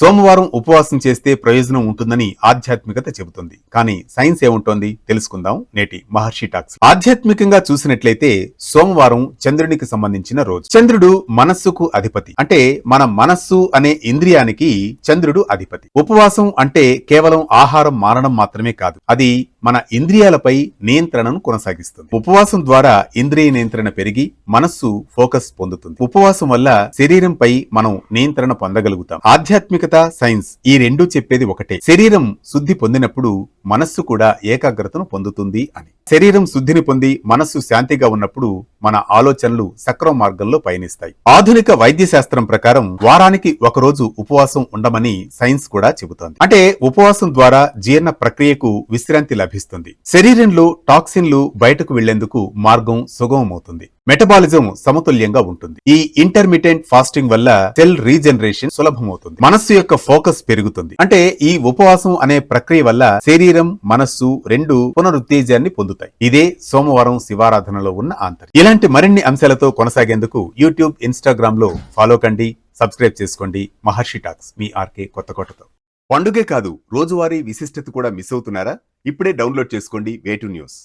సోమవారం ఉపవాసం చేస్తే ప్రయోజనం ఉంటుందని ఆధ్యాత్మికత చెబుతుంది. కానీ సైన్స్ ఏముంటోంది తెలుసుకుందాం నేటి మహర్షి టాక్స్. ఆధ్యాత్మికంగా చూసినట్లయితే సోమవారం చంద్రునికి సంబంధించిన రోజు. చంద్రుడు మనస్సుకు అధిపతి. అంటే మన మనస్సు అనే ఇంద్రియానికి చంద్రుడు అధిపతి. ఉపవాసం అంటే కేవలం ఆహారం మానడం మాత్రమే కాదు, అది మన ఇంద్రియాలపై నియంత్రణను కొనసాగిస్తుంది. ఉపవాసం ద్వారా ఇంద్రియ నియంత్రణ పెరిగి మనస్సు ఫోకస్ పొందుతుంది. ఉపవాసం వల్ల శరీరంపై మనం నియంత్రణ పొందగలుగుతాం. ఆధ్యాత్మికత, సైన్స్ ఈ రెండూ చెప్పేది ఒకటే. శరీరం శుద్ధి పొందినప్పుడు మనస్సు కూడా ఏకాగ్రతను పొందుతుంది అని. శరీరం శుద్ధిని పొంది మనస్సు శాంతిగా ఉన్నప్పుడు మన ఆలోచనలు సక్రమ మార్గంలో పయనిస్తాయి. ఆధునిక వైద్య శాస్త్రం ప్రకారం వారానికి ఒక రోజు ఉపవాసం ఉండమని సైన్స్ కూడా చెబుతోంది. అంటే ఉపవాసం ద్వారా జీర్ణ ప్రక్రియకు విశ్రాంతి లభిస్తుంది. శరీరంలో టాక్సిన్లు బయటకు వెళ్లేందుకు మార్గం సుగమమవుతుంది. మెటబాలిజం సమతుల్యంగా ఉంటుంది. ఈ ఇంటర్మిటెంట్ ఫాస్టింగ్ వల్ల సెల్ రీజనరేషన్ సులభమవుతుంది. మనస్సు యొక్క ఫోకస్ పెరుగుతుంది. అంటే ఈ ఉపవాసం అనే ప్రక్రియ వల్ల శరీరం, మనస్సు రెండు పునరుత్తేజాన్ని పొందుతాయి. ఇదే సోమవారం శివారాధనలో ఉన్న ఆంతర్యం. ఇలాంటి మరిన్ని అంశాలతో కొనసాగేందుకు యూట్యూబ్, ఇన్స్టాగ్రామ్ లో ఫాలో కండి, సబ్స్క్రైబ్ చేసుకోండి. మహర్షి టాక్స్, మీ ఆర్కే కొత్తకోటతో. పండుగే కాదు, రోజువారీ విశిష్టత కూడా మిస్ అవుతున్నారా? ఇప్పుడే డౌన్లోడ్ చేసుకోండి వే2 న్యూస్.